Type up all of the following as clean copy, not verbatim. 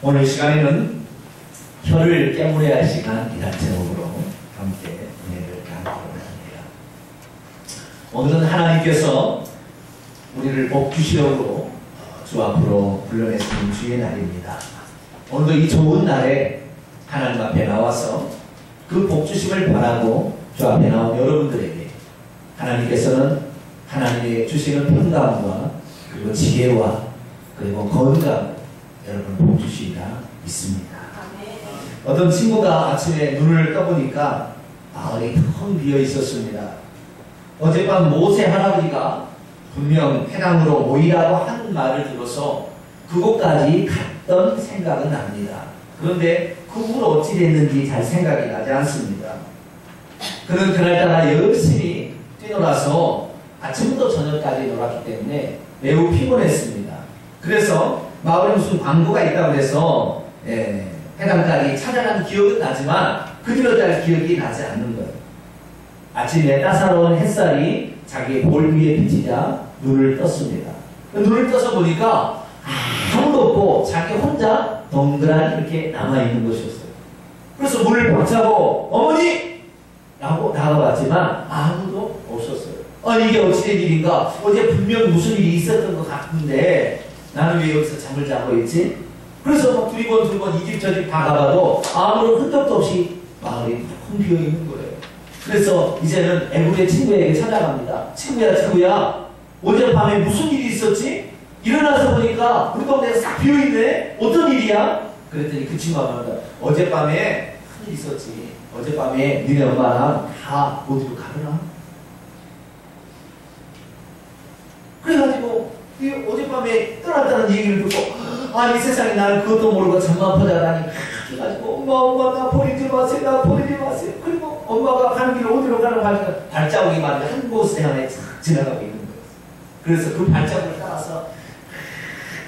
오늘 시간에는 혀를 깨물어야 할 시간이라는 제목으로 함께 은혜를 나누도록 합니다. 오늘은 하나님께서 우리를 복 주시려고 주 앞으로 불러내시는 주의 날입니다. 오늘도 이 좋은 날에 하나님 앞에 나와서 그 복 주심을 바라고 주 앞에 나온 여러분들에게 하나님께서는 하나님의 주시는 평강과 그리고 지혜와 그리고 건강 여러분 복 주시리라 믿습니다. 어떤 친구가 아침에 눈을 떠보니까 마을이 텅 비어 있었습니다. 어젯밤 모세 할아버지가 분명 회당으로 모이라고 한 말을 들어서 그곳까지 갔던 생각은 납니다. 그런데 그 후로 어찌 됐는지 잘 생각이 나지 않습니다. 그는 그날따라 열심히 뛰놀아서 아침부터 저녁까지 놀았기 때문에 매우 피곤했습니다. 그래서 마을에 무슨 광고가 있다고 해서 회당까지 찾아간 기억은 나지만 그 뒤로 잘 기억이 나지 않는 거예요. 아침에 따사로운 햇살이 자기의 볼 위에 비치자 눈을 떴습니다. 눈을 떠서 보니까 아무도 없고 자기 혼자 덩그러니 이렇게 남아있는 것이었어요. 그래서 문을 박차고 어머니! 라고 나가봤지만 아무도 없었어요. 아니 이게 어찌된 일인가? 어제 분명 무슨 일이 있었던 것 같은데 나는 왜 여기서 잠을 자고 있지? 그래서 막 두리번 이 집 저 집 다 가봐도 아무런 흔적도 없이 마을이 텅 비어있는 거예요. 그래서 이제는 애구의 친구에게 찾아갑니다. 친구야 어젯밤에 무슨 일이 있었지? 일어나서 보니까 우리 동네가 싹 비어있네? 어떤 일이야? 그랬더니 그 친구가 말합니다. 어젯밤에 큰일 있었지. 어젯밤에 니네 엄마랑 다 어디로 가더라? 그래가지고 어젯밤에 떠났다는 얘기를 듣고 아니 세상에 나는 그것도 모르고 잠만 보자라니 그래가지고 엄마 나 버리지 마세요. 그리고 엄마가 가는 길을 어디로 가라고 하니까 발자국이 말이야 한 곳에 하나 지나가고 있는 거예요. 그래서 그 발자국을 따라서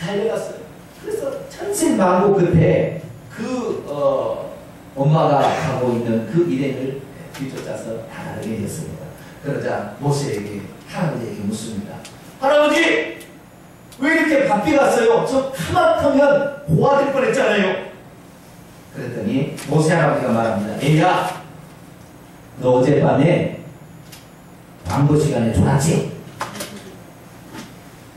달려갔어요. 그래서 천신만고 끝에 엄마가 가고 있는 그 일행을 뒤쫓아서 다 알려졌습니다. 그러자 모세에게 할아버지에게 묻습니다. 할아버지! 왜 이렇게 바삐 갔어요? 저 하마터면 고아될 뻔했잖아요. 그랬더니 모세 할아버지가 말합니다. 애야, 너 어젯밤에 광고 시간에 졸았지?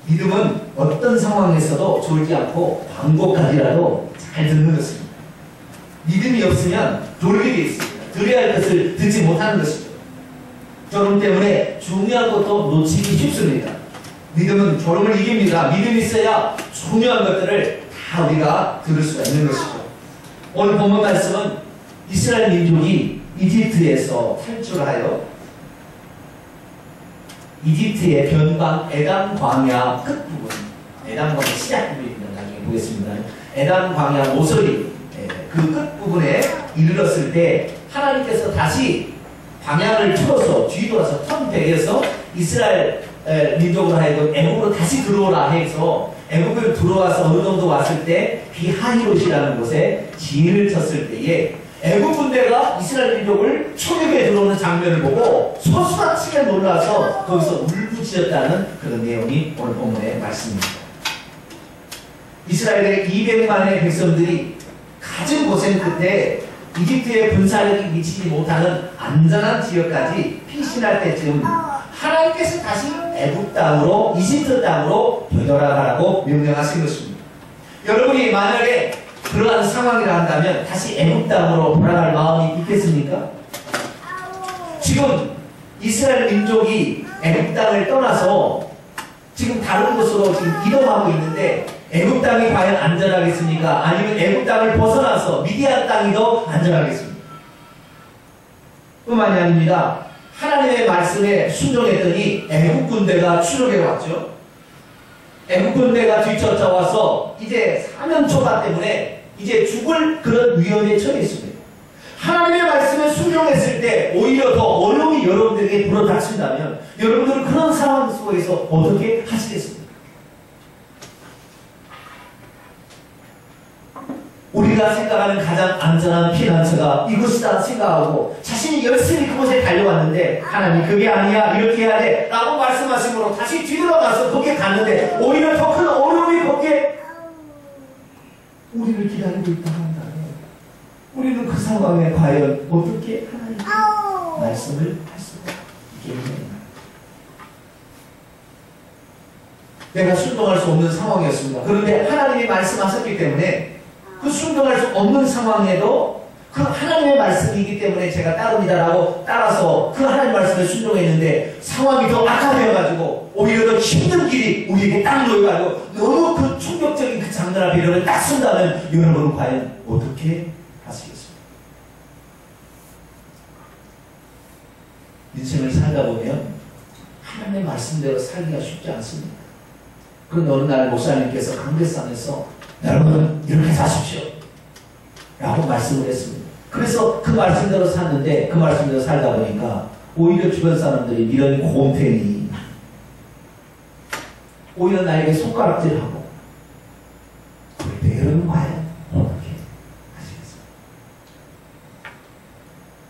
믿음은 어떤 상황에서도 졸지 않고 광고까지라도 잘 듣는 것입니다. 믿음이 없으면 졸게 돼 있습니다. 들어야 할 것을 듣지 못하는 것이죠. 졸음 때문에 중요한 것도 놓치기 쉽습니다. 믿음은 졸음을 이깁니다. 믿음이 있어야 중요한 것들을 다 우리가 들을 수가 있는 것이죠. 오늘 본문 말씀은 이스라엘 민족이 이집트에서 탈출하여 이집트의 변방 에담 광야 끝부분, 에담 광야 시작 부분입니다. 나중에 보겠습니다. 에담 광야 모서리 그 끝부분에 이르렀을 때 하나님께서 다시 방향을 틀어서 뒤돌아서 턴백에서 이스라엘 민족으로 하여금 애국으로 다시 들어오라 해서 애국을 들어와서 어느 정도 왔을 때 비하히롯이라는 곳에 진을 쳤을 때에 애국 군대가 이스라엘 민족을 초격에 들어오는 장면을 보고 소스라치게 놀라서 거기서 울부짖었다는 그런 내용이 오늘 본문의 말씀입니다. 이스라엘의 200만의 백성들이 가진 고생 끝에 이집트의 군사력이 미치지 못하는 안전한 지역까지 피신할 때쯤 하나님께서 다시 애국 땅으로 이집트 땅으로 되돌아가라고 명령하신 것입니다. 여러분이 만약에 그러한 상황이라 한다면 다시 애국 땅으로 돌아갈 마음이 있겠습니까? 지금 이스라엘 민족이 애국 땅을 떠나서 지금 다른 곳으로 지금 이동하고 있는데 애국 땅이 과연 안전하겠습니까? 아니면 애국 땅을 벗어나서 미디안 땅이 더 안전하겠습니까? 뿐만이 아닙니다. 하나님의 말씀에 순종했더니 애국 군대가 추격해 왔죠. 애국 군대가 뒤쫓아와서 이제 사면 초과 때문에 이제 죽을 그런 위험에 처해 있습니다. 하나님의 말씀에 순종했을 때 오히려 더 어려움이 여러분들에게 불어닥친다면 여러분들은 그런 상황 속에서 어떻게 하시겠습니까? 우리가 생각하는 가장 안전한 피난처가 이곳이다 생각하고 자신이 열심히 그곳에 달려왔는데 하나님 그게 아니야 이렇게 해야 돼 라고 말씀하심으로 다시 뒤돌아가서 거기에 갔는데 오히려 더 큰 어려움이 거기에 우리를 기다리고 있다 한다면 우리는 그 상황에 과연 어떻게 하나님의 말씀을 할 수가 있겠느냐. 내가 순종할 수 없는 상황이었습니다. 그런데 하나님이 말씀하셨기 때문에 그 순종할 수 없는 상황에도 그 하나님의 말씀이기 때문에 제가 따릅니다라고 따라서 그 하나님의 말씀에 순종했는데 상황이 더 악화되어가지고 오히려 더 힘든 길이 우리에게 딱 놓여가지고 너무 그 충격적인 그 장면 앞에 이러면 딱 쓴다면 여러분은 과연 어떻게 하시겠습니까? 인생을 살다 보면 하나님의 말씀대로 살기가 쉽지 않습니다. 그런데 어느 날 목사님께서 강대상에서 여러분 이렇게 사십시오 라고 말씀을 했습니다. 그래서 그 말씀대로 샀는데 그 말씀대로 살다 보니까 오히려 주변 사람들이 이런 곰탱이 오히려 나에게 손가락질하고 그럴 때 여러분 과연 어떻게 하시겠습니까?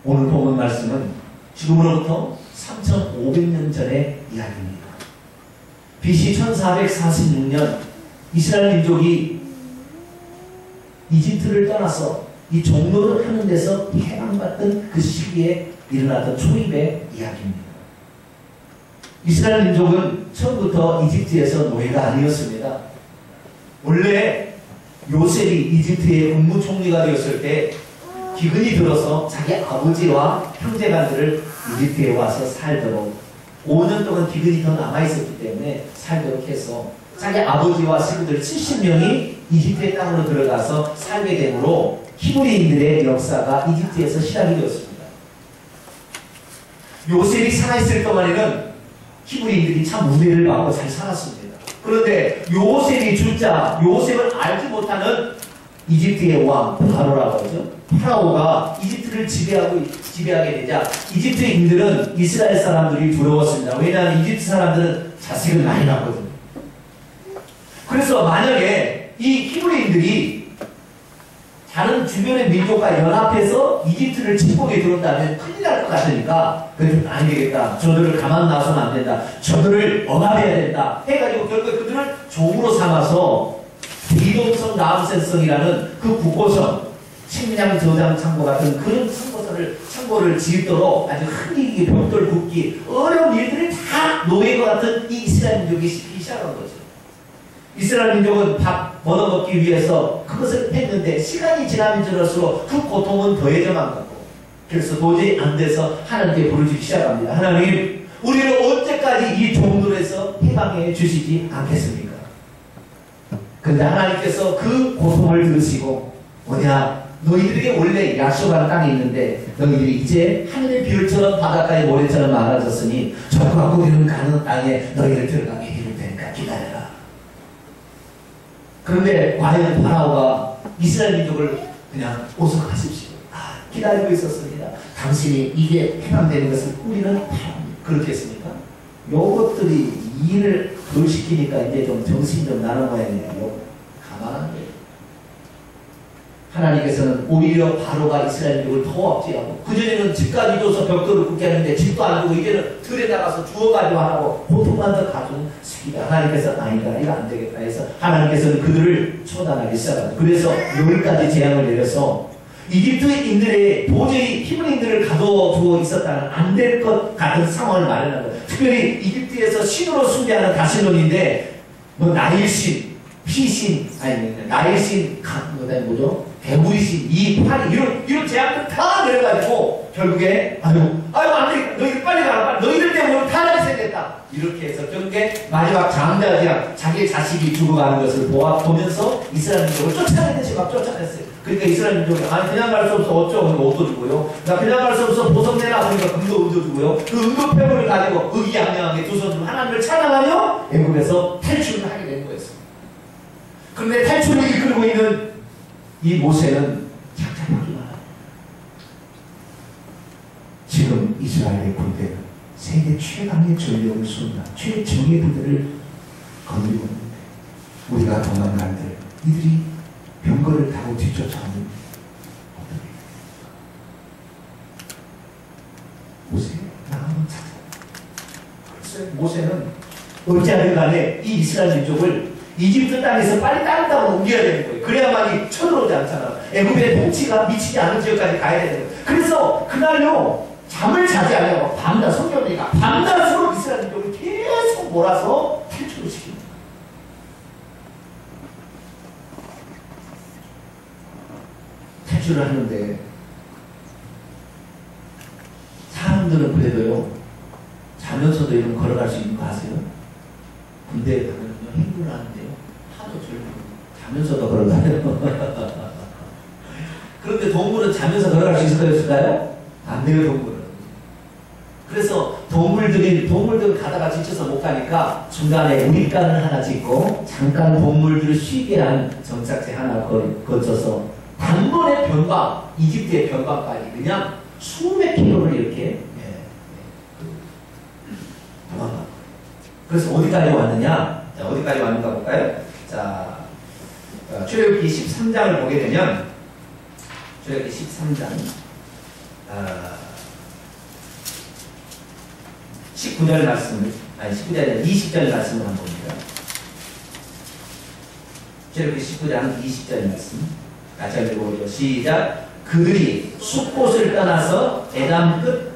오늘 본문 말씀은 지금으로부터 3,500년 전의 이야기입니다. BC 1446년 이스라엘 민족이 이집트를 떠나서 이 종로를 하는 데서 해방받던 그 시기에 일어났던 초입의 이야기입니다. 이스라엘 민족은 처음부터 이집트에서 노예가 아니었습니다. 원래 요셉이 이집트의 국무총리가 되었을 때 기근이 들어서 자기 아버지와 형제간들을 이집트에 와서 살도록 5년 동안 기근이 더 남아있었기 때문에 살도록 해서 자기 아버지와 식구들 70명이 이집트의 땅으로 들어가서 살게 되므로 히브리인들의 역사가 이집트에서 시작이 되었습니다. 요셉이 살아있을 동안에는 히브리인들이 참 우대를 받고 잘 살았습니다. 그런데 요셉이 죽자 요셉을 알지 못하는 이집트의 왕 파라오라고 하죠. 파라오가 이집트를 지배하게 되자 이집트인들은 이스라엘 사람들이 두려웠습니다. 왜냐하면 이집트 사람들은 자식을 많이 낳거든요. 그래서 만약에 이 히브리인들이 다른 주변의 민족과 연합해서 이집트를 침공에 들어온다면 큰일 날 것 같으니까 그래도 안 되겠다. 저들을 가만 놔서는 안 된다. 저들을 억압해야 된다. 해가지고 결국에 그들을 종으로 삼아서 이동성 나암센성이라는 그 국고성 식량 저장 창고 같은 그런 창고를 짓도록 아주 흔히기 벽돌 굽기 어려운 일들을 다 노예와 같은 이 이스라엘 민족이 시작한 거죠. 이스라엘 민족은 밥 얻어먹기 위해서 그것을 했는데 시간이 지나면 지날수록 그 고통은 더해져만 가고 그래서 도저히 안 돼서 하나님께 부르기 시작합니다. 하나님, 우리를 언제까지 이 종들에서 해방해 주시지 않겠습니까? 그런데 하나님께서 그 고통을 들으시고 뭐냐? 너희들에게 원래 약속한 땅이 있는데 너희들이 이제 하늘의 비율처럼 바닷가의 모래처럼 많아졌으니 저과 우리는 가는 땅에 너희를 들어가게 해줄 테니까 기다려라. 그런데 과연 파라오가 이스라엘 민족을 그냥 오속하십시오. 기다리고 있었습니다. 당신이 이게 해방되는 것을 우리는 그렇겠습니까? 요것들이 일을 덜 시키니까 이제 좀 정신이 좀 나는 모양이에요. 가만한 거예요. 하나님께서는 오히려 바로가 이스라엘 민족을 더 억제하고 그전에는 집까지 줘서 벽돌을 굽게 하는데 집도 안 주고 이제는 들에 나가서 주워가지고 하라고 고통만 더 가져온 시기가 하나님께서 아니다. 이거 안 되겠다 해서 하나님께서는 그들을 처단하기 시작합니다. 그래서 10가지 재앙을 내려서 이집트인들의 도저히 히브리인들을 가둬두고 있었다는 안 될 것 같은 상황을 마련한 거예요. 특별히 이집트에서 신으로 숭배하는 다시론인데 뭐 나일신, 피신, 아니 나일신, 뭐죠? 개구리신, 이파리 이런 제약들 다 내려가지고 결국에 아유 안 되겠다. 너희들 빨리 가라. 너희들 때문에 타락이 생겼다. 이렇게 해서 결국에 마지막 장자 제약 자기 자식이 죽어가는 것을 보면서 이스라엘 민족을 쫓아내듯이 막 쫓아냈어요. 그러니까 이스라엘 민족이 그냥 갈 수 없어 어쩌고 그러니까 옷도 주고요. 그냥 갈 수 없어 보석 내라 그러니까 금도 은도 주고요. 그 은도 패물을 가지고 의기양양하게 두 손으로 하나님을 찬양하며 애굽에서 탈출을 하게 된 거였습니다. 그런데 탈출을 이끌고 있는 이 모세는 착잡하기만 합니다. 지금 이스라엘의 군대는 세계 최강의 전력을 쏜다. 최정의 부대를 거느리고 있는데 우리가 도망갈 때 이들이 병거를 타고 뒤쫓아오는 어떻게 모세 나 한번 찾아. 그래서 모세는 어찌하든 간에 이 이스라엘 민족을 이집트 땅에서 빨리 다른 땅으로 옮겨야 되는 거예요. 그래야만이 쳐들어오지 않잖아. 애굽의 통치가 미치지 않은 지역까지 가야 되는 거예요. 그래서 그날요 잠을 자지 않으려고 밤낮 성경이니까 밤낮으로 이스라엘 민족을 계속 몰아서 탈출을 시킵니다. 탈출을 하는데 사람들은 그래도요 자면서도 이런 걸어갈 수 있는 거 아세요? 군대에 가면 행군을 하는데요 하도 젊고 자면서도 걸어가요. 그런데 동물은 자면서 걸어갈 수 있을까요? 안 돼요, 동물은. 그래서 동물들 가다가 지쳐서 못 가니까 중간에 우리간을 하나 짓고 잠깐 동물들을 쉬게 한 정착제 하나 거쳐서 단번에 이집트의 변방까지 그냥 수백 킬로를 이렇게 도망가. 그래서 어디까지 왔느냐? 자, 어디까지 왔는가 볼까요? 자, 출애굽기 13장을 보게 되면 출애굽기 13장 19절 말씀을 19절 20절 말씀을 한번 봅니다. 출애굽기 19장 20절 말씀 같이 읽어보죠. 시작. 그들이 숲곳을 떠나서 에담 끝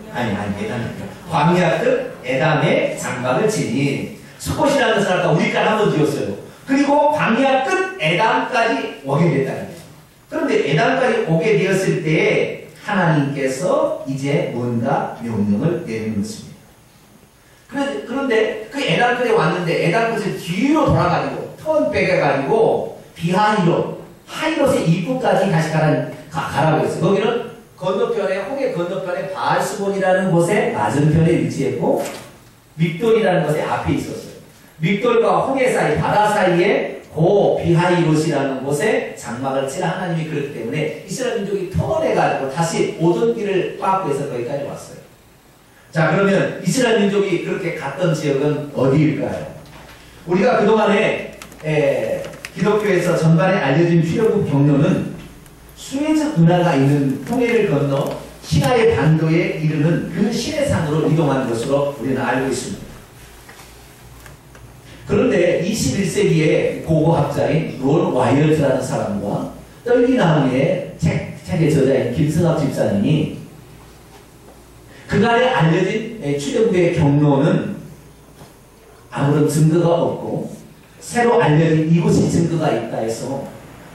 광야 끝 에담의 장막을 지니 숲곳이라는 것을 아까 우리까지 한번 지었어요. 그리고 광야 끝 에담까지 오게 됐다는 거예요. 그런데 에담까지 오게 되었을 때에 하나님께서 이제 뭔가 명령을 내리는 것입니다. 그런데 그 에담 끝에 왔는데 에담 끝을 뒤로 돌아가지고 턴 빼가지고 하이롯의 입구까지 다시 가라고 했어요. 거기는 홍해 건너편에 바알스본이라는 곳에 맞은편에 위치했고 믹돌이라는 곳에 앞에 있었어요. 믹돌과 홍해 사이 바다 사이에 비하이롯이라는 곳에 장막을 치라 하나님이 그렇기 때문에 이스라엘 민족이 턴해가지고 다시 오던 길을 빠꾸 해서 거기까지 왔어요. 자, 그러면 이스라엘 민족이 그렇게 갔던 지역은 어디일까요? 우리가 그동안에 기독교에서 전반에 알려진 출애굽 경로는 수에즈 운하가 있는 홍해를 건너 시나의 반도에 이르는 그 시내산으로 이동한 것으로 우리는 알고 있습니다. 그런데 21세기의 고고학자인 론 와이어트라는 사람과 떨기나무의 책의 저자인 김승학 집사님이 그간에 알려진 출애굽의 경로는 아무런 증거가 없고 새로 알려진 이곳이 증거가 있다 해서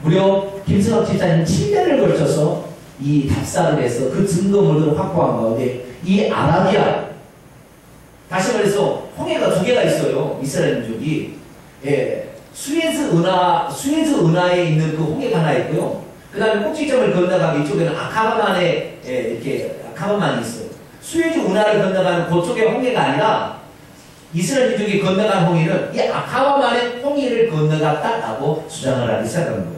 무려 김승학 집사님 7년을 걸쳐서 이 답사를 해서 그 증거물을 확보한 가운데 이 아라비아 다시 말해서 홍해가 두 개가 있어요. 이스라엘 민족이 수에즈 운하에 있는 그 홍해가 하나 있고요. 그 다음에 꼭지점을 건너가면 이쪽에는 아카바만에 이렇게 아카바만이 있어요. 수에즈 운하를 건너가는 그쪽의 홍해가 아니라 이스라엘 민족이 건너간 홍해는 이 아카바만의 홍해를 건너갔다라고 주장을 하기 시작한 거예요.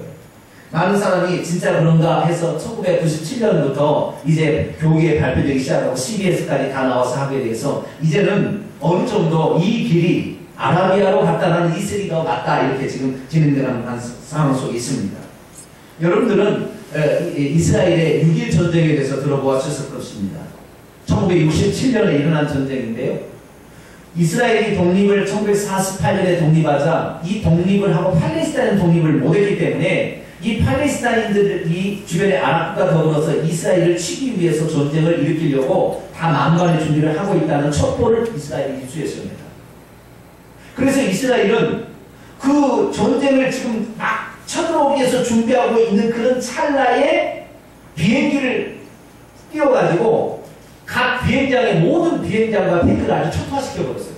많은 사람이 진짜 그런가 해서 1997년부터 이제 교계에 발표되기 시작하고 CBS까지 다 나와서 하게 돼서 이제는 어느 정도 이 길이 아라비아로 갔다라는 이슬이 더 맞다 이렇게 지금 진행되는 상황 속에 있습니다. 여러분들은 이스라엘의 6.1 전쟁에 대해서 들어보았을 것입니다. 1967년에 일어난 전쟁인데요. 이스라엘이 독립을 1948년에 독립하자 이 독립을 하고 팔레스타인 독립을 못했기 때문에 이 팔레스타인들이 주변의 아랍과 더불어서 이스라엘을 치기 위해서 전쟁을 일으키려고 다 만반의 준비를 하고 있다는 첩보를 이스라엘이 입수했습니다. 그래서 이스라엘은 그 전쟁을 지금 막 쳐들어오기 위해서 준비하고 있는 그런 찰나에 비행기를 띄워가지고 각 비행장의 모든 비행장과 탱크를 아주 초토화시켜버렸어요.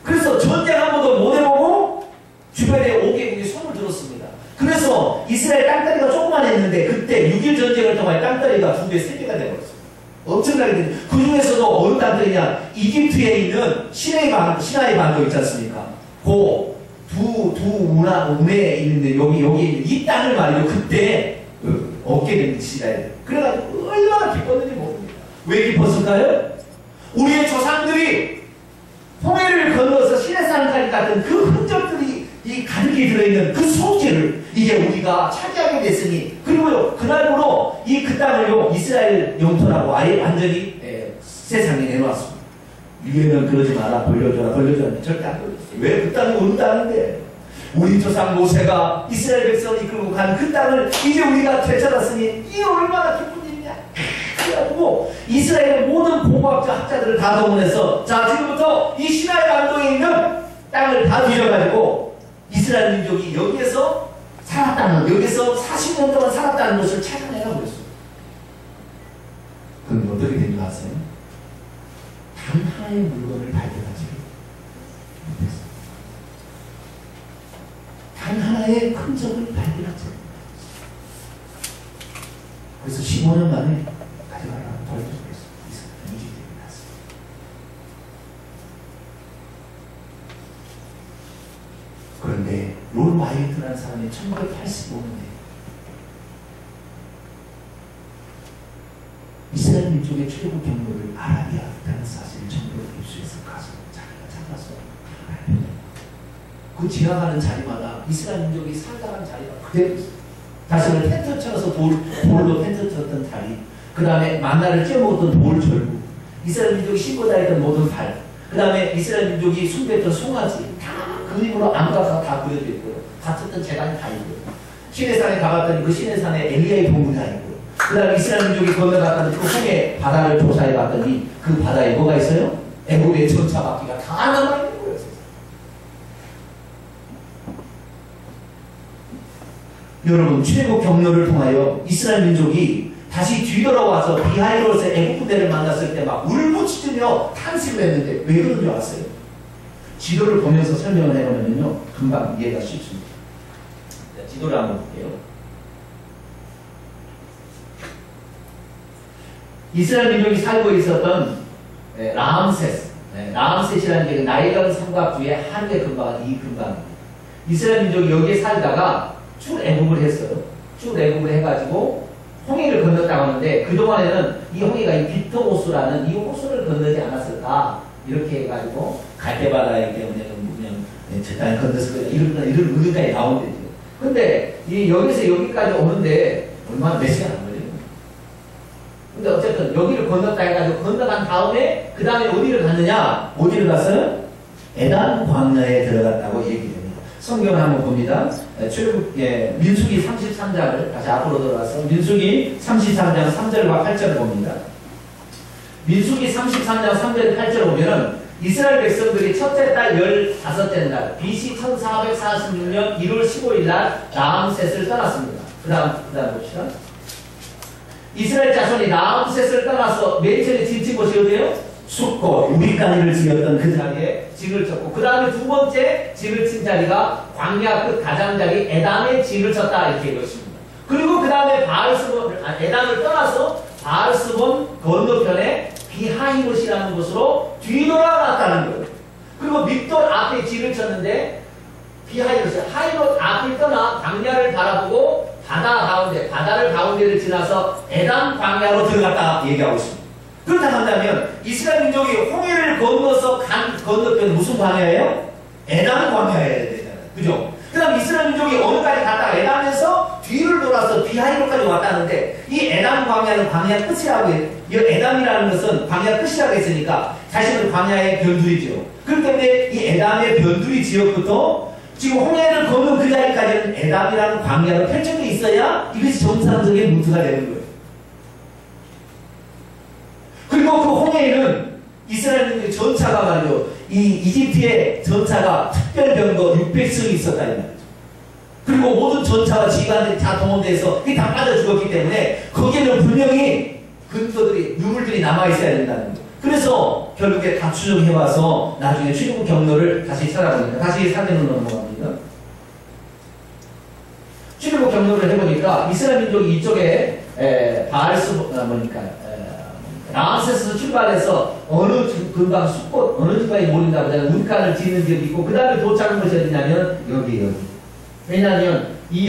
그래서 전쟁 한 번도 못 해보고 주변에 5개국이 손을 들었습니다. 그래서 이스라엘 땅다리가 조금만 했는데 그때 6.1 전쟁을 통해 땅다리가 2배, 3배가 되어버렸어요. 엄청나게 된. 그 중에서도 어느 땅다리냐? 이집트에 있는 시나이 반도 있지 않습니까? 운해에 있는데 여기 이 땅을 말이죠. 그때 얻게 된 이스라엘. 그래가지고 얼마나 기뻤는지 모릅니다. 왜 기뻤을까요? 우리의 조상들이 홍해를 건너서 시내산까지 갔던 그 흔적들이 이 가득히 들어있는 그 소재를 이제 우리가 차지하게 됐으니 그리고요 그날부로 그 땅을요 이스라엘 영토라고 아예 완전히 세상에 내놓았습니다. 위에는 그러지 마라 벌려줘라 절대 안 벌렸어요. 왜 그 땅이 우리 땅인데 우리 조상 모세가 이스라엘 백성을 이끌고 간 그 땅을 이제 우리가 되찾았으니 이 얼마나 기쁜 일이냐. 그래가지고 이스라엘의 모든 공과학자 학자들을 다 동원해서 자, 지금부터 이 시나이 반도에 있는 땅을 다 뒤져가지고 이스라엘 민족이 여기에서 살았다는, 여기서 40년 동안 살았다는 것을 찾아내라고 그랬어요. 그럼 어떻게 된 줄 아세요? 단 하나의 물건을 발견하지 못했어요. 단 하나의 흔적을 발견하지 못했어요. 그래서 15년 만에 가져가라고 버려졌어요. 이집트에 났어요. 그런데 롤 와이트라는 사람이 1985년에 이스라엘 민족의 최고 경로를 아라비아라는 사실을 전부 입수해서 가서 자기가 찾았어. 그 지나가는 자리마다 이스라엘 민족이 살다간 자리가 그대로 있어요. 다시 말해 텐트 쳐서 돌로 텐트 쳤던 자리, 그 다음에 만나를 찌어먹었던 돌 절구, 이스라엘 민족이 신고 다니던 모든 발, 그 다음에 이스라엘 민족이 숭배했던 송아지 다 그림으로 암가가 다 그려져 있고요. 다쳤던 재단이 다 있고요. 시내산에 가봤더니 그 시내산에 엘리야의 동굴이 다 있고요. 그 다음에 이스라엘 민족이 건너갔더니 그 홍해 바다를 조사해 봤더니 그 바다에 뭐가 있어요? 애굽의 전차 바퀴가 다 남아있는 거예요. 여러분, 최고 경로를 통하여 이스라엘 민족이 다시 뒤돌아와서 비하이로스의 애국 부대를 만났을 때 막 울부짖으며 탄식을 했는데 왜 그런 줄 아세요? 지도를 보면서 설명을 해보면요 금방 이해가 쉽습니다. 지도를 한번 볼게요. 이스라엘 민족이 살고 있었던 라암세스, 라암셋이라는 게 나일강 삼각주의 하루의 근방은 이 근방입니다. 이스라엘 민족이 여기에 살다가 출애굽을 했어요. 출애굽을 해가지고 홍해를 건넜다고 하는데 그동안에는 이 홍해가 이 비터호수라는 이 호수를 건너지 않았을까 이렇게 해가지고 갈대바다이기 때문에 그냥 저 땅을 건넜을 거다 이런 의미까지 나온대죠. 근데 이 여기서 여기까지 오는데 얼마나 몇 시간 안 걸려요. 근데 어쨌든 여기를 건넜다 해가지고 건너간 다음에 그 다음에 어디를 갔느냐? 어디를 갔어요? 에단 광야에 들어갔다고 얘기해요. 성경을 한번 봅니다. 민수기 33장을 다시 앞으로 들어가서 민수기 33장 3절과 8절을 봅니다. 민수기 33장 3절 8절을 보면은 이스라엘 백성들이 첫째 달 15째 날 BC 1446년 1월 15일 날 라암셋을 떠났습니다. 그 다음 봅시다. 이스라엘 자손이 라암셋을 떠나서 맨 처음에 지은 곳이 어디예요? 숫곳 우리까지를 지었던 그 자리에 진을 쳤고 그 다음에 두 번째 진을 친 자리가 광야 끝 가장자리 에담에 진을 쳤다 이렇게 읽었습니다. 그리고 그 다음에 에담을 떠나서 바알스본 건너편에 비하이롯이라는 곳으로 뒤돌아갔다는 거예요. 그리고 믹돌 앞에 진을 쳤는데 하이롯 앞을 떠나 광야를 바라보고 바다를 가운데를 지나서 에담 광야로 들어갔다 얘기하고 있습니다. 그렇다고 한다면 이스라엘 민족이 홍해를 건너서 간 건너편 무슨 광야예요? 에담 광야여야 되잖아요. 그죠? 그 다음 이스라엘 민족이 어느까지 갔다가 에담에서 뒤를 돌아서 비하이로까지 왔다는데 이 에담 광야는 광야 끝이라고 해요. 이 에담이라는 것은 광야 끝이라고 했으니까 사실은 광야의 변두리죠. 그렇기 때문에 이 에담의 변두리 지역부터 지금 홍해를 건넌 그 자리까지는 에담이라는 광야로 펼쳐져 있어야 이것이 정상적인 루트가 되는 거예요. 그리고 그 홍해에는 이스라엘 전차가 말이죠. 이 이집트의 전차가 특별병거 600승이 있었다 이 말이죠. 그리고 모든 전차와 지휘관들이 다 동원돼서 이게 다 빠져 죽었기 때문에 거기에는 분명히 근거들이 유물들이 남아 있어야 된다는 거죠. 그래서 결국에 다 추정해와서 나중에 출애굽 경로를 다시 찾아보니까 다시 사진으로 넘어갑니다. 출애굽 경로를 해보니까 이스라엘 민족이 이쪽에 라암셋에서 출발해서 어느 근방 숲꽃 어느 집안에 모른다고 하잖아요. 운간을 짓는 지역이 있고 그 다음에 도착한 것이 어디냐면 여기 왜냐하면 이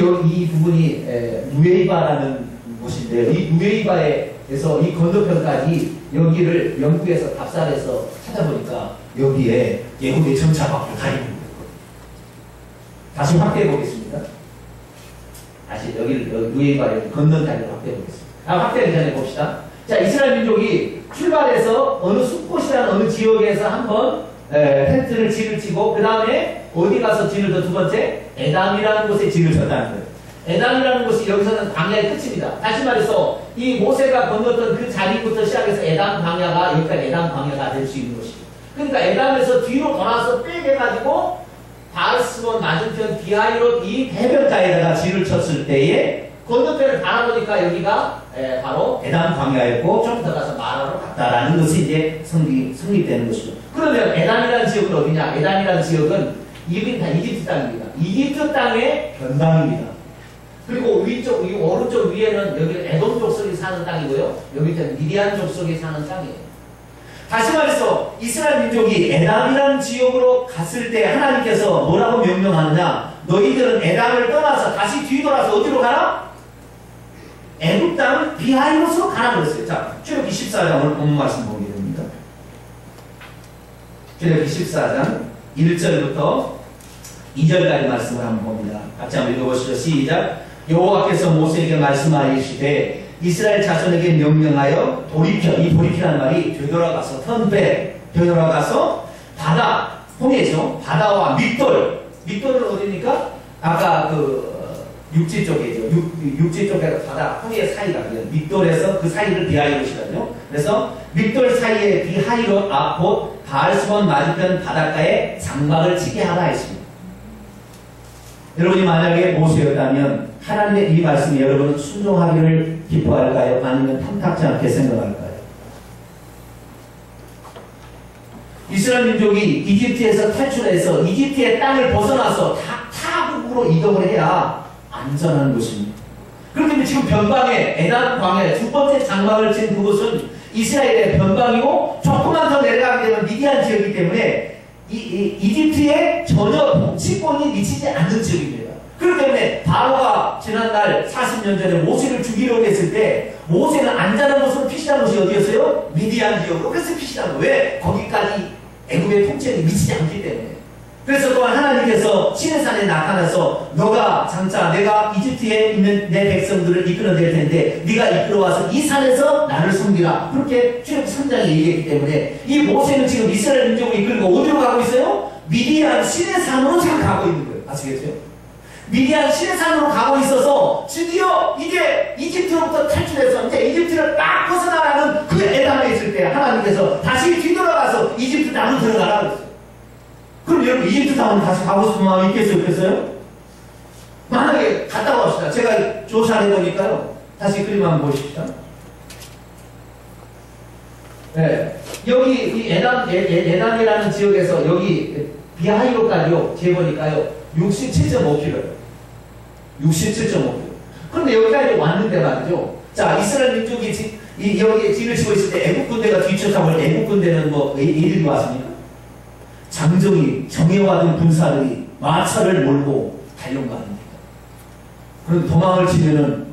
부분이 누에이바라는 곳인데요. 이 누에이바에서 이 건너편까지 여기를 영국에서 답사해서 찾아보니까 여기에 예후의 전차밖에 가 있는 거예요. 다시 확대해 보겠습니다. 다시 여기 누에이바를 건넌 자리를 확대해 보겠습니다. 확대하기 전에 봅시다. 자, 이스라엘 민족이 출발해서 어느 숲곳이라는 어느 지역에서 한번 텐트를 치고 그 다음에 어디 가서 진을 쳐? 두 번째, 에담이라는 곳에 진을 쳤다는 거예요. 에담이라는 곳이 여기서는 광야의 끝입니다. 다시 말해서 이 모세가 건넜던 그 자리부터 시작해서 에담 광야가 여기까지 에담 광야가 될 수 있는 것이죠. 그러니까 에담에서 뒤로 돌아서 빼개가지고 바알스몬 맞은편 비하이롯 이 해변가에다가 진을 쳤을 때에 건너편을 바라보니까 여기가 바로 에담 광야였고 좀 들어가서 마라로 갔다라는 것이 이제 성립되는 것이죠. 그러면 에담이라는 지역은 어디냐? 에담이라는 지역은 이집트 땅입니다. 이집트 땅의 변방입니다. 그리고 위쪽, 이 오른쪽 위에는 여기는 에돔 족속이 사는 땅이고요. 여기는 미디안 족속이 사는 땅이에요. 다시 말해서 이스라엘 민족이 에담이라는 지역으로 갔을 때 하나님께서 뭐라고 명령하느냐? 너희들은 에담을 떠나서 다시 뒤돌아서 어디로 가라? 애굽 땅 비하이롯으로 가라 그랬어요. 자, 출애굽기 14장 오늘 본문 말씀 보게 됩니다. 출애굽기 14장 1절부터 2절까지 말씀을 한번 봅니다. 같이 한번 읽어보시죠. 시작. 여호와께서 모세에게 말씀하시되 이스라엘 자손에게 명령하여 돌이켜, 이 돌이키라는 말이 되돌아가서 되돌아가서 바다, 홍해죠. 바다와 밑돌은 어디입니까? 아까 육지 쪽이죠. 육지 쪽에 바다, 홍해 사이가 밑돌에서 그 사이를 비하이롯이거든요. 그래서 밑돌 사이에 비하이롯 곧 바알스몬 맞은편 바닷가에 장막을 치게 하라 했습니다. 여러분이 만약에 모세였다면 하나님의 이 말씀에 여러분은 순종하기를 기뻐할까요? 아니면 탐탁지 않게 생각할까요? 이스라엘 민족이 이집트에서 탈출해서 이집트의 땅을 벗어나서 타국으로 이동을 해야 안전한 것입니다. 그렇기 때문에 지금 변방에 에담 광야에 두 번째 장막을 친 그곳은 이스라엘의 변방이고 조금만 더 내려가게 되면 미디안 지역이기 때문에 이집트에 전혀 통치권이 미치지 않는 지역입니다. 그렇기 때문에 바로가 지난날 40년 전에 모세를 죽이려고 했을 때 모세는 안전한 곳으로 피신한 곳이 어디였어요? 미디안 지역으로. 그래서 피신한 거예요. 왜? 거기까지 애굽의 통치력이 미치지 않기 때문에. 그래서 또한 하나님께서 시내산에 나타나서 너가 장차 내가 이집트에 있는 내 백성들을 이끌어낼 텐데 네가 이끌어와서 이 산에서 나를 섬기라. 그렇게 출애굽기 3장에 얘기했기 때문에 이 모세는 지금 이스라엘 민족을 이끌고 어디로 가고 있어요? 미디안 시내산으로 지금 가고 있는 거예요. 아시겠죠? 미디안 시내산으로 가고 있어서 드디어 이제 이집트로부터 탈출해서 이제 이집트를 딱 벗어나가는 그 에담에 있을 때 하나님께서 다시 뒤돌아가서 이집트 땅으로 들어가라 그랬어요. 그럼 여러분 이집트 땅으로 다시 가고 싶은 마음이 있겠어요? 없겠어요? 만약에 갔다 옵시다. 제가 조사를 해보니까요. 다시 그림 한번 보십시다. 네. 여기 이 에담이라는 지역에서 여기 비하이로까지요. 재보니까요. 67.5km. 67.5km. 그런데 여기까지 왔는데 말이죠. 자, 이스라엘 민족이 여기에 진을 치고 있을 때 애국 군대가 뒤쫓아올 때 애국 군대는 뭐 일일이 왔습니까? 장정이 정예와든 군사들이 마차를 몰고 달려갑니다. 그런데 도망을 치면은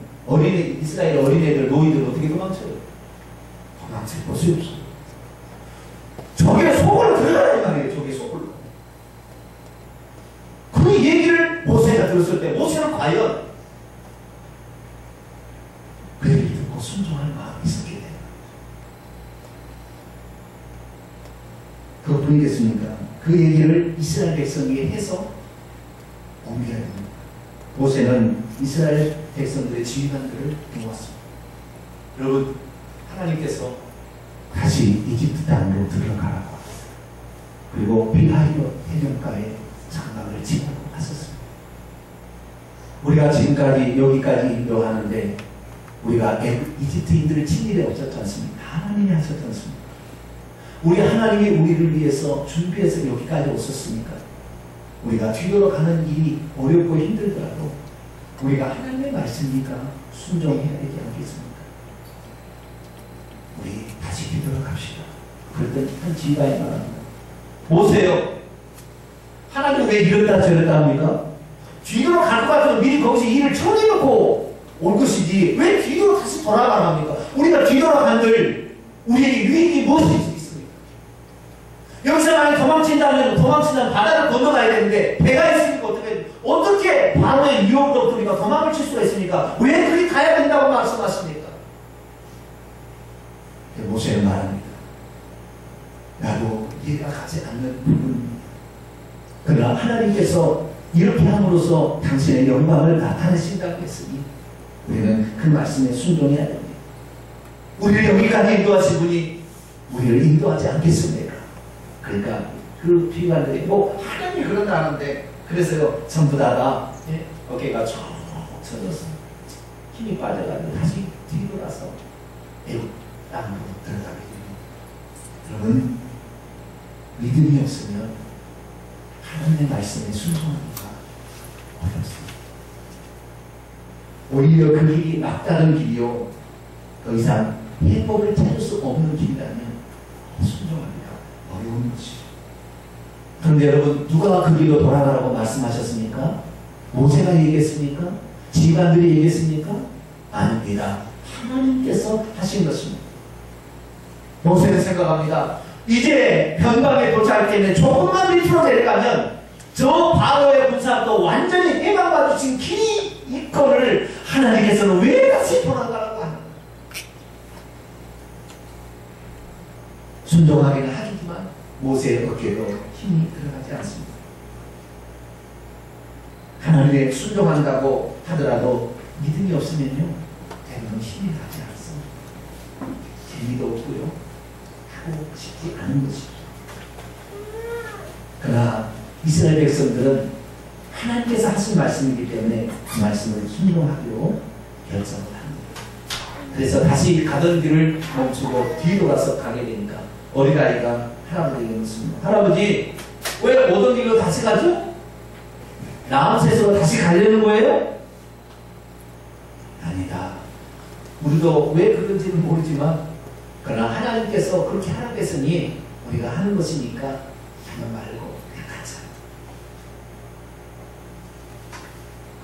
이스라엘 어린애들, 노인들 어떻게 도망쳐요? 도망칠 곳이 없어요. 적의 속으로 들어가란 말이에요. 적의 속으로. 그 얘기를 모세가 들었을 때 모세는 과연 그 얘기를 듣고 순종할 마음이 있었게 돼요. 그것뿐이겠습니까? 그 얘기를 이스라엘 백성에게 해서 옮겨야 됩니다. 모세는 이스라엘 백성들의 지휘관들을 모았습니다. 여러분, 하나님께서 다시 이집트 땅으로 들어가라고 그리고 비하이롯 해변가에 장막을 치고 갔었습니다. 우리가 지금까지 여기까지 인도하는데 우리가 이집트인들을 친 일이 없었지 않습니까? 하나님이 하셨지 않습니까? 우리 하나님이 우리를 위해서 준비해서 여기까지 오셨으니까 우리가 뒤돌아가는 일이 어렵고 힘들더라도 우리가 하나님의 말씀이니까 순종해야 되지 않겠습니까? 우리 다시 뒤돌아갑시다. 그랬더니 한 지휘관이 말합니다. 보세요. 하나님 왜 이랬다 저랬다 합니까? 뒤로 갈 것 같으면 미리 거기서 일을 처리해놓고 올 것이지 왜 뒤로 다시 돌아가라 합니까? 우리가 뒤돌아간들 우리에게 유익이 무엇이 있습니까? 여기서 만약 도망친다면 바다를 건너가야 되는데 배가 있으니까 어떻게 바로의 유혹으로부터 우리가 도망을 칠 수가 있습니까? 왜 그리 가야 된다고 말씀하십니까? 모세는 말합니다. 나도 이해가 가지 않는 부분입니다. 그러나 하나님께서 이렇게 함으로써 당신의 영광을 나타내신다고 했으니 우리는 그 말씀에 순종해야 됩니다. 우리를 여기까지 인도하신 분이 우리를 인도하지 않겠습니까? 그러니까 그 비관들이 하나님이 그런다는데 그래서요 전부 다가 어깨가 쭉 쳐져서 힘이 빠져가지고 다시 뒤돌아서 애국 땅으로 들어가게 됩니다. 여러분 믿음이 없으면 하나님의 말씀에 순종하기가 어렵습니다. 오히려 그 길이 막다른 길이요 더 이상 해법을 찾을 수 없는 길이라면 순종하기가 어려운 것이죠. 그런데 여러분 누가 그 길로 돌아가라고 말씀하셨습니까? 모세가 얘기했습니까? 지휘관들이 얘기했습니까? 아닙니다. 하나님께서 하신 것입니다. 모세는 생각합니다. 이제 변방에 도착할 때는 조금만 밑으로 내려가면 저 바로의 군사도 완전히 해방받을 수 있는 길이 있거늘 하나님께서는 왜 다시 돌아가라고 하는 거예요? 순종하기는 하지만 모세의 어깨로 힘이 들어가지 않습니다. 하나님에 순종한다고 하더라도 믿음이 없으면요 대부분 힘이 나지 않습니다. 재미도 없고요 하고 싶지 않은 것이죠. 그러나 이스라엘 백성들은 하나님께서 하신 말씀이기 때문에 그 말씀을 순종하기로 결정을 합니다. 그래서 다시 가던 길을 멈추고 뒤돌아서 가게 되니까 어린아이가 할아버지에게 묻습니다. 할아버지 왜 오던 길로 다시 가죠? 라암셋으로 다시 가려는 거예요? 아니다. 우리도 왜 그런지는 모르지만 그러나 하나님께서 그렇게 하라고 했으니 우리가 하는 것이니까 하면 말고 그냥 가자.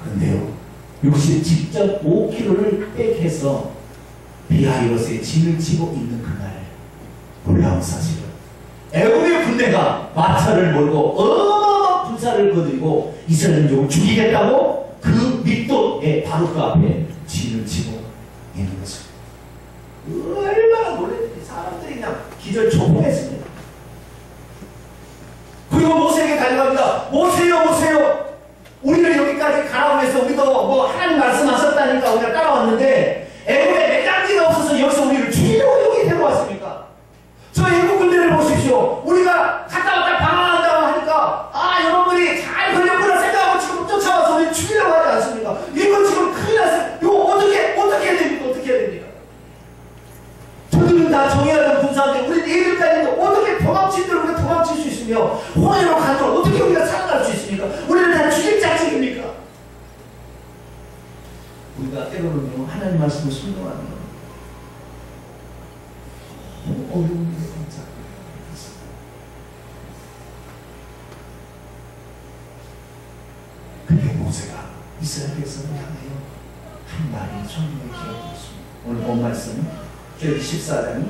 그런데요 67.5km를 백해서 비하이로스의 진을 치고 있는 그날 놀라운 사실은 애굽의 군대가 마차를 몰고 어마어마한 군사를 거두고 이스라엘 민족을 죽이겠다고 그 밑도에 바로 그 앞에 진을 치고 있는 것입니다. 얼마나 놀랐는지 사람들이 그냥 기절초풍했습니다. 그리고 모세에게 달려갑니다. 모세요 우리를 여기까지 가라고 해서 우리도 하나님 말씀하셨다니까 우리가 따라왔는데 애굽에 매장지가 없어서 여기서 우리를 죽이려고 여기 데려왔습니까? 저 애국 군대를 보십시오. 우리가 갔다 왔다 방황한다고 하니까 여러분들이 잘 걸렸구나 생각하고 지금 쫓아와서 우리 죽이려고 하지 않습니까? 이거 지금 큰일 났어요. 이거 어떻게 해야 됩니까? 어떻게 해야 됩니까? 저들은 다 정의하는 군사인데 우리 내일까지는 어떻게 도망치들 우리가 도망칠 수 있으며 홍해로 가도록 어떻게 우리가 살아갈 수 있습니까? 우리를 다 죽일 작정입니까? 우리가 때로는 하나님 말씀을 순종하면 어려운 일에 깜짝 그게 모세가 이스라엘 백성을 향하여 한 말이 성경에 기록되어 있습니다. 오늘 본 말씀은 계획 14장이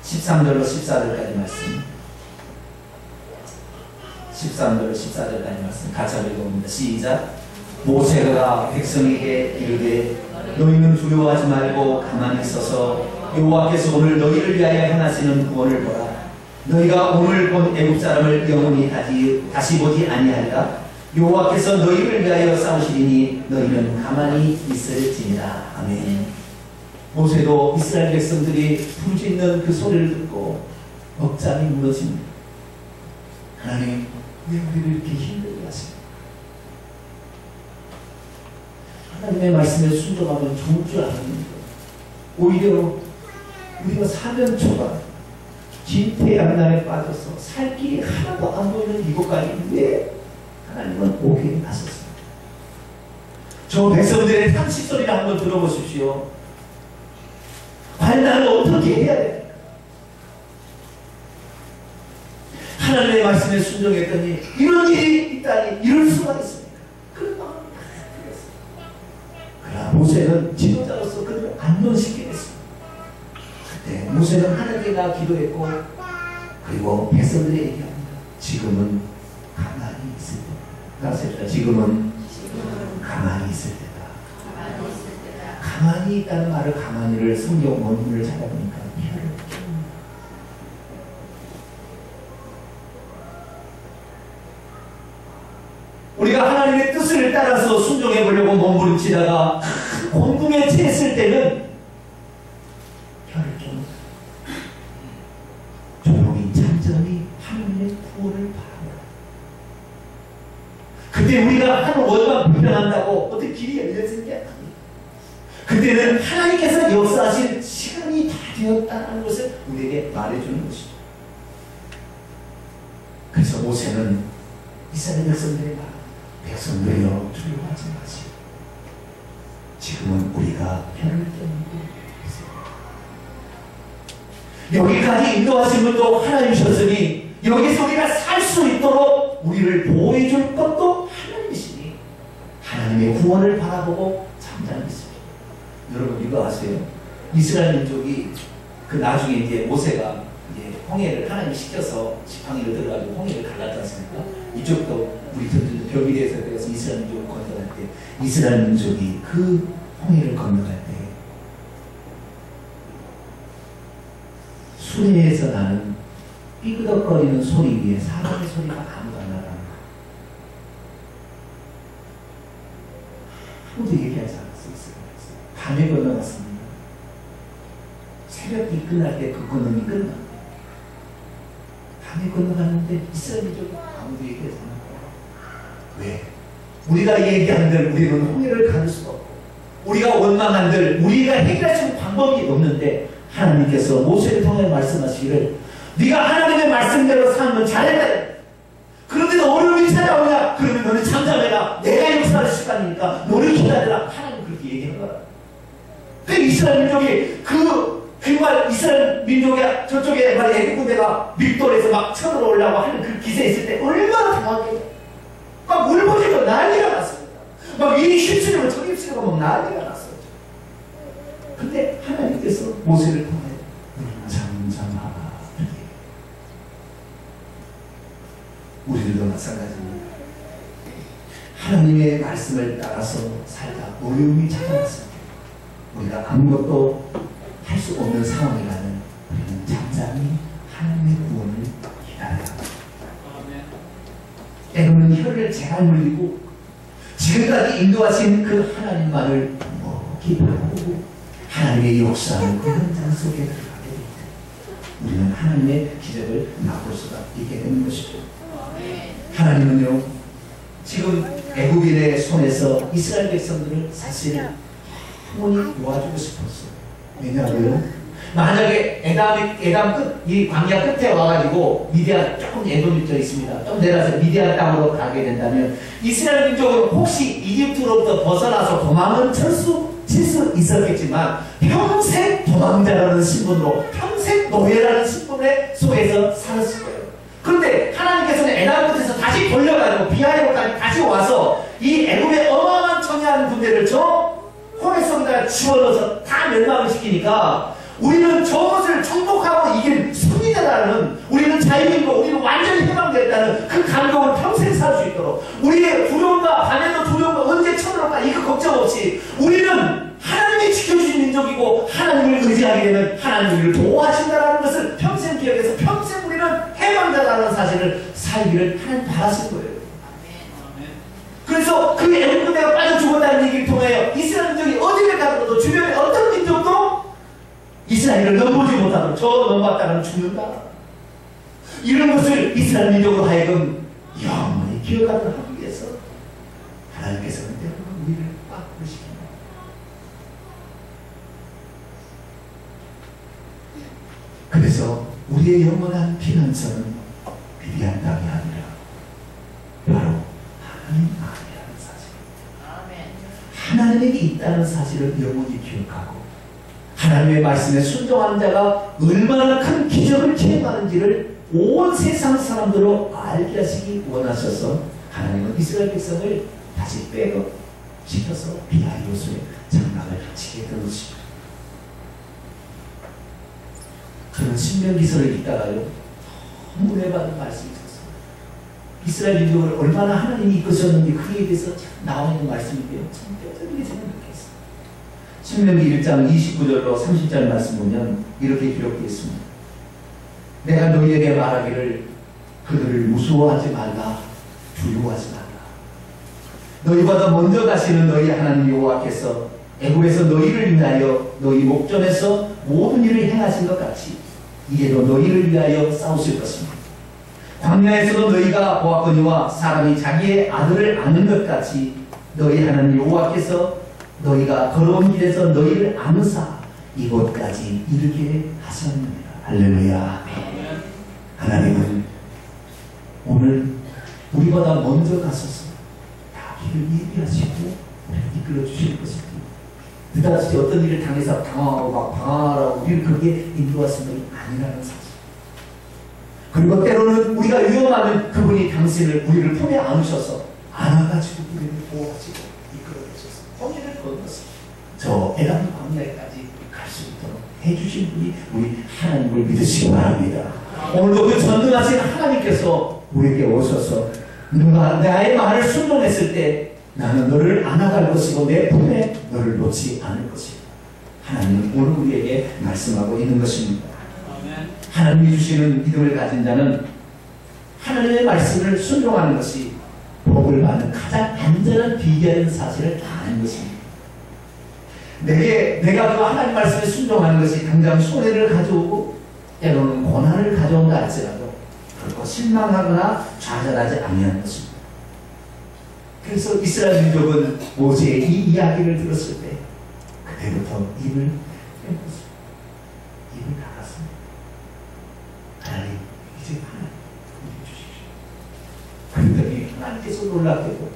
13절로 14절까지 말씀 13절로 14절까지 말씀 같이 읽어봅니다. 시작. 모세가 백성에게 이르되 너희는 두려워하지 말고 가만히 있어서 여호와께서 오늘 너희를 위하여 행하시는 구원을 보라. 너희가 오늘 본 애굽 사람을 영원히 다시 보지 아니하리라. 여호와께서 너희를 위하여 싸우시리니 너희는 가만히 있을지니라. 아멘. 모세도 이스라엘 백성들이 부르짖는 그 소리를 듣고 억장이 무너집니다. 하나님 왜 우리를 이렇게 힘들게 하십니까? 하나님의 말씀에 순종하면 좋을 줄 아는데 오히려 우리가 사면 초반 긴 태양날에 빠져서 살 길이 하나도 안 보이는 이곳까지 왜 하나님은 오게 하셨습니까? 저 백성들의 탄식 소리를 한번 들어보십시오. 과연 나는 어떻게 해야 됩니까? 하나님의 말씀에 순종했더니 이런 일이 있다니 이럴 수가 있습니까? 그런 마음이 다 들었습니다. 그러나 모세는 지도자로서 그들을 안론시키게 했습니다. 그때 모세는 하나님께 나아 기도했고 그리고 백성들이 얘기합니다. 지금은 가만히 있을 때다. 따라서 지금은 가만히 있을 때다. 가만히 있다는 말을 가만히를 성경 원문을 찾아보니까 모세를 따라서 순종해 보려고 몸부림치다가 곤궁에 채했을 때는 혀를 좀 조용히 찬찬히 하나님의 구원을 바라보라. 그때 우리가 하늘 원만 불평한다고 어떻게 길이 열렸을 게 아니에요. 그때는 하나님께서 역사하실 시간이 다 되었다는 것을 우리에게 말해주는 것이죠. 그래서 모세는 이스라엘 백성들의 말, 백성들이여 두려워하지 마시오. 지금은 우리가 혀를 깨물고 있습니다. 여기까지 인도하신 분도 하나님이셨으니 여기서 우리가 살 수 있도록 우리를 보호해 줄 것도 하나님이시니 하나님의 구원을 바라보고 잠잠했습니다. 여러분 이거 아세요? 이스라엘 민족이 그 나중에 이제 모세가 이제 홍해를 하나님 시켜서 지팡이를 들어가지고 홍해를 갈랐지 않습니까? 이쪽도 우리 벽위에서 그래서 이스라엘 민족을 건너갈 때 이스라엘 민족이 그 홍해를 건너갈 때 수레에서 나는 삐그덕거리는 소리 위에 사람의 소리가 아무도 안 나가는 거예요. 아무도 얘기하지 않았어요. 밤에 건너갔습니다. 새벽이 끝날 때 그 건너이 끝나. 밤에 건너갔는데 이스라엘 민족이 아무도 얘기하지 않았어요. 왜? 우리가 얘기한들 우리는 홍해를 가를 수가 없고 우리가 원망한들 우리가 해결할 수 있는 방법이 없는데 하나님께서 모세를 통해 말씀하시기를 네가 하나님의 말씀대로 살면 잘했다. 그런데 너 어려움이 찾아오냐? 그러면 너는 잠잠해라. 내가 역사할 시간이니까 너를 기다려라. 하나님 그렇게 얘기하는 거야. 그 이스라엘 민족이 그 이스라엘 민족이 저쪽에 말이 애국 군대가 밀돌에서 막 쳐들어오려고 하는 그 기세에 있을 때 얼마나 당황해요. 막 울부짖고 난리가 났습니다. 막 이리 휩쓸리고 저리 휩쓸리고 막 난리가 났어요. 근데 하나님께서 모세를 통해 잠잠하라. 우리들도 마찬가지입니다. 하나님의 말씀을 따라서 살다 어려움이 찾아왔습니다. 우리가 아무것도 할 수 없는 상황에 가는 우리는 잠잠히 하나님의 구원을 기다려야 합니다. 때로는 혀를 제가 물리고 지금까지 인도하신 그 하나님만을 기도하고 하나님의 역사하는 그 현장 속에 들어가게 됩니다. 우리는 하나님의 기적을 맛볼 수가 있게 되는 것이죠. 하나님은요 지금 애국인의 손에서 이스라엘 백성들을 사실 영원히 도와주고 싶었어요. 왜냐하면 만약에 에담 끝, 이 광야 끝에 와가지고 미디안 조금 에돔이 있습니다. 좀 내려서 미디안 땅으로 가게 된다면 이스라엘 민족은 혹시 이집트로부터 벗어나서 도망은 칠 수 있었겠지만 평생 도망자라는 신분으로 평생 노예라는 신분의 속에서 살았을 거예요. 그런데 하나님께서는 에담 끝에서 다시 돌려가지고 비하이로까지 다시 와서 이 애굽의 어마어마한 청해하는 군대를 저 홍해 속에다가 집어넣어서 다 멸망을 시키니까 우리는 저것을 정복하고 이긴 승리자라는 우리는 자유인고 우리는 완전히 해방됐다는 그 감동을 평생 살 수 있도록 우리의 두려움과 밤에도 두려움과 언제 쳐들어올까 이거 걱정 없이 우리는 하나님이 지켜주신 민족이고 하나님을 의지하게 되면 하나님이 우리를 보호하신다는 것을 평생 기억해서 평생 우리는 해방자라는 사실을 살기를 하나님 바라실 거예요. 그래서 그 애굽 군대가 빠져 죽었다는 얘기를 통하여 이스라엘 민족이 어디를 가더라도 주변에 어떤 민족도 이스라엘을 넘보지 못하도록 저 넘봤다가는 죽는다. 이런 것을 이스라엘 민족으로 하여금 영원히 기억하도록 하기 위해서 하나님께서는 때로는 우리를 꽉 부르십니다. 그래서 우리의 영원한 피난처는 미디안 땅이 아니라 바로 하나님 안이라는 사실. 하나님에게 있다는 사실을 영원히 기억하고 하나님의 말씀에 순종하는 자가 얼마나 큰 기적을 체험하는지를 온 세상 사람들로 알게 하시기 원하셔서 하나님은 이스라엘 백성을 다시 백업 시켜서 비하이로스의 장막을 치게 된 것입니다. 저는 신명기서를 읽다가요 너무 은혜받은 말씀이 있었어요. 이스라엘 민족을 얼마나 하나님이 이끄셨는지 그에 대해서 나와 있는 말씀인데요 참 뼈저리게 생각했어요. 신명기 1장 29절로 30절 말씀 보면 이렇게 기록되어 있습니다. 내가 너희에게 말하기를 그들을 무서워하지 말라 두려워하지 말라. 너희보다 먼저 가시는 너희 하나님 여호와께서 애굽에서 너희를 위하여 너희 목전에서 모든 일을 행하신 것 같이 이제도 너희를 위하여 싸우실 것입니다. 광야에서도 너희가 보았거니와 사람이 자기의 아들을 아는 것 같이 너희 하나님 여호와께서 너희가 걸어온 길에서 너희를 아느사 이곳까지 이르게 하셨느니라. 할렐루야. 하나님은 오늘 우리보다 먼저 가셔서 다 길을 예비하시고 우리를 이끌어 주실 것입니다. 느닷없이 어떤 일을 당해서 당황하고 막 방황하라고 우리를 거기에 인도하신 분이 아니라는 사실. 그리고 때로는 우리가 위험하면 그분이 당신을 우리를 품에 안으셔서 안아가지고 우리를 보호하시고 이끌어 주셔서 홍해를 건너서 저 에단 광야까지 갈 수 있도록 해주신 분이 우리 하나님을 믿으시기 바랍니다. 오늘도 그 전능하신 하나님께서 우리에게 오셔서 누가 나의 말을 순종했을 때 나는 너를 안아갈 것이고 내 품에 너를 놓지 않을 것이다. 하나님은 오늘 우리에게 말씀하고 있는 것입니다. 하나님이 주시는 믿음을 가진 자는 하나님의 말씀을 순종하는 것이 복을 받는 가장 안전한 비결인 사실을 아는 것입니다. 내가 그 하나님 말씀에 순종하는 것이 당장 손해를 가져오고 때로는 고난을 가져온다 할지라도 그렇고 실망하거나 좌절하지 아니하는 것입니다. 그래서 이스라엘 민족은 모세의 이 이야기를 들었을 때 그때부터 입을 떼었습니다. 입을 닫았습니다. 하나님 이제 하나님 우리 주십시오. 그랬더니 하나님께서 놀랍게도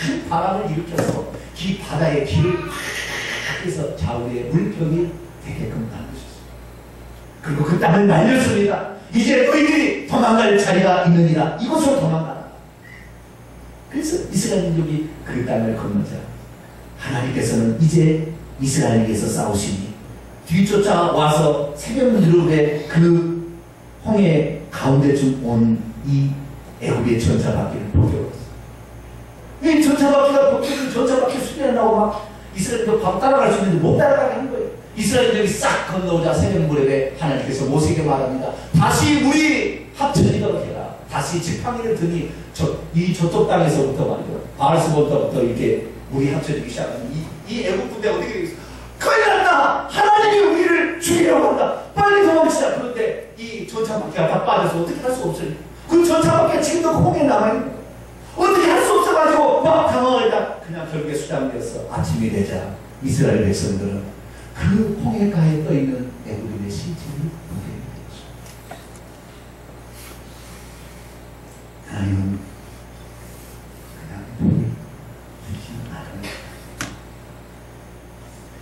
큰 바람을 일으켜서 이 바다의 길을 그래서 좌우에 물병이 되게끔 만드셨습니다. 그리고 그 땅을 날렸습니다. 이제 너희들이 도망갈 자리가 있느니라. 이곳으로 도망가라. 그래서 이스라엘 민족이 그 땅을 건너자 하나님께서는 이제 이스라엘에게서 싸우시니 뒤쫓아와서 새벽 무렵에 그 홍해 가운데쯤 온 이 애굽의 전차바퀴를 도려왔어요. 이 전차바퀴가 도끼를 전차바퀴 수리한다고 막 이스라엘도 밥 따라갈 수 있는데 못 따라가게 한 거예요. 이스라엘들이 싹 건너오자 새벽 무렵에 하나님께서 모세에게 말합니다. 다시 물이 합쳐지도록 해라. 다시 지팡이를 드니 저쪽 땅에서부터 말이죠. 바알스부터 이렇게 물이 합쳐지기 시작하는 이 애국 군대가 어떻게 되겠어? 큰일 났다! 하나님이 우리를 죽이려고 한다! 빨리 도망치자! 그런데 이 전차바퀴가 다 빠져서 어떻게 할 수 없으니 그 전차바퀴가 지금도 홍해에 남아있는 거예요. 어떻게 할 수 없어가지고 막 당황하다 그냥 결국에 수장되어서 아침이 되자 이스라엘 백성들은 그 홍해가에 떠있는 애굽인의 신체를 보게 되었죠. 하나님은 그냥 복을 주시는 하나님.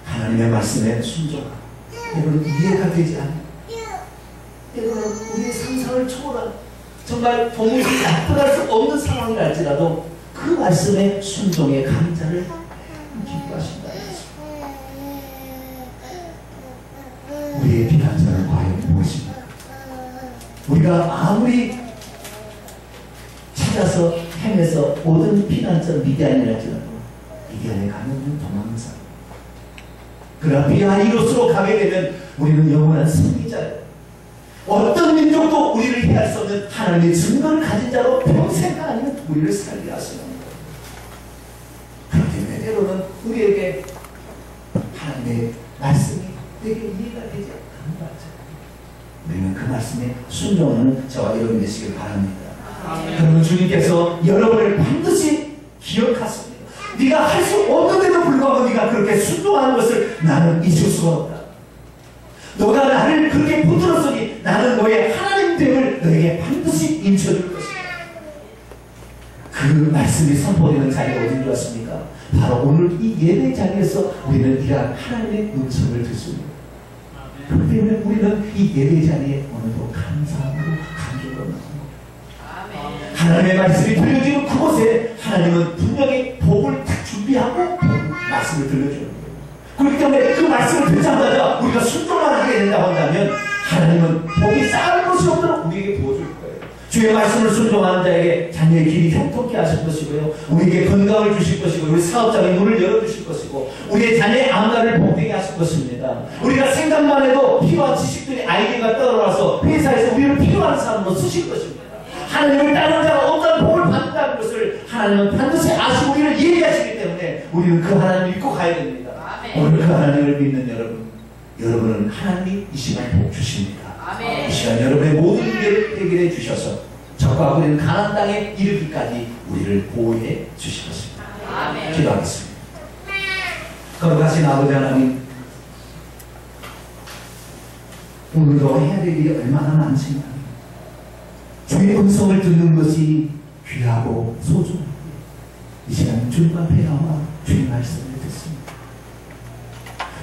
하나님의 말씀에 순종하고 때로는 이해가 되지 않는 때로는 우리의 상상을 초월한 정말 도무지 나타날 수 없는 상황이랄지라도 그 말씀에 순종의 감자를 기뻐하신다. 우리의 피난처는 과연 무엇입니까? 우리가 아무리 찾아서 헤매서 모든 피난처 미디안이랄지라도 미디안에 가면 도망는 사람. 그러나 비하 이곳으로 가게 되면 우리는 영원한 승리자예요. 어떤 민족도 우리를 해할 수 없는 하나님의 증거를 가진 자로 평생 하나님은 우리를 살게 하시는 거예요. 그렇기 때문에 때로는 우리에게 하나님의 말씀이 되게 이해가 되지 않는 거죠. 우리는 그 말씀에 순종하는 저와 여러분 되시길 바랍니다. 그러면 주님께서 여러분을 반드시 기억하십니다. 네가 할 수 없는데도 불구하고 네가 그렇게 순종하는 것을 나는 잊을 수가 없다. 너가 나를 그렇게 붙들었으니 나는 너의 하나님됨을 너에게 반드시 인쳐줄 것이다. 그 말씀이 선포되는 자리가 어딘 줄 아십니까? 바로 오늘 이 예배 자리에서 우리는 이러한 하나님의 음성을 듣습니다. 그렇기 때문에 우리는 이 예배 자리에 오늘도 감사함으로 감격을 나옵니다. 하나님의 말씀이 들려지는 그곳에 하나님은 분명히 복을 딱 준비하고 말씀을 들려주는 거예요. 그렇기 때문에 그 말씀을 듣자마자 우리가 순종만 하게 된다고 한다면 하나님은 복이 쌓을 것이 없도록 우리에게 부어줄 거예요. 주의 말씀을 순종하는 자에게 자녀의 길이 형통케 하실 것이고요. 우리에게 건강을 주실 것이고 우리 사업장의 문을 열어주실 것이고 우리의 자녀의 안가를 복되게 하실 것입니다. 우리가 생각만 해도 필요한 지식들이 아이디어가 떠올라서 회사에서 우리를 필요한 사람으로 쓰실 것입니다. 하나님을 따르는 자가 어떤 복을 받는다는 것을 하나님은 반드시 아시고 우리를 예비하시기 때문에 우리는 그 하나님을 믿고 가야 됩니다. 아멘. 오늘 그 하나님을 믿는 여러분은 하나님이 이 시간 복 주십니다. 아멘. 이 시간 여러분의 모든 문제를 해결해 주셔서 적과 우리는 가나안 땅에 이르기까지 우리를 보호해 주실 것입니다. 아멘. 기도하겠습니다. 거룩하신 아버지 하나님, 오늘도 해야 될 일이 얼마나 많지만 주의 음성을 듣는 것이 귀하고 소중하고 이 시간 주님 앞에 나와 주의 말씀을 듣습니다.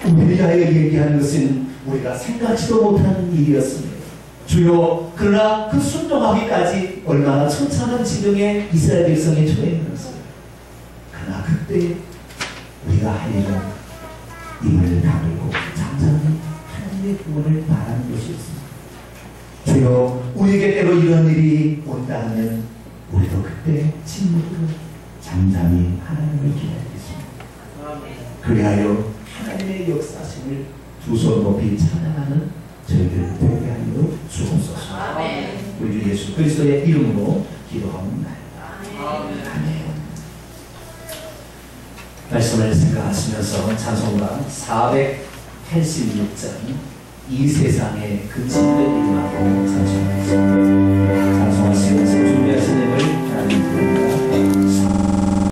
우리를 위하여 얘기하는 것은 우리가 생각지도 못하는 일이었습니다. 주여, 그러나 그 순종하기까지 얼마나 처참한 지경에 이스라엘 백성에 처해 있었어요. 그러나 그때 우리가 할 일은 입을 다물고 잠잠히 하나님의 구원을 바라는 것이었습니다. 주여, 우리에게 때로 이런 일이 온다면 우리도 그때 침묵으로 잠잠히 하나님을 기다리겠습니다. 그리하여 하나님의 역사심을 두 손 높이 찬양하는 저희들 되게 하여 주옵소서. 아멘. 우리 주 예수 그리스도의 이름으로 기도합니다. 아멘. 말씀을 생각하시면서 찬송가 486장 이 세상의 그 진리를 임하고 찬송하겠습니다.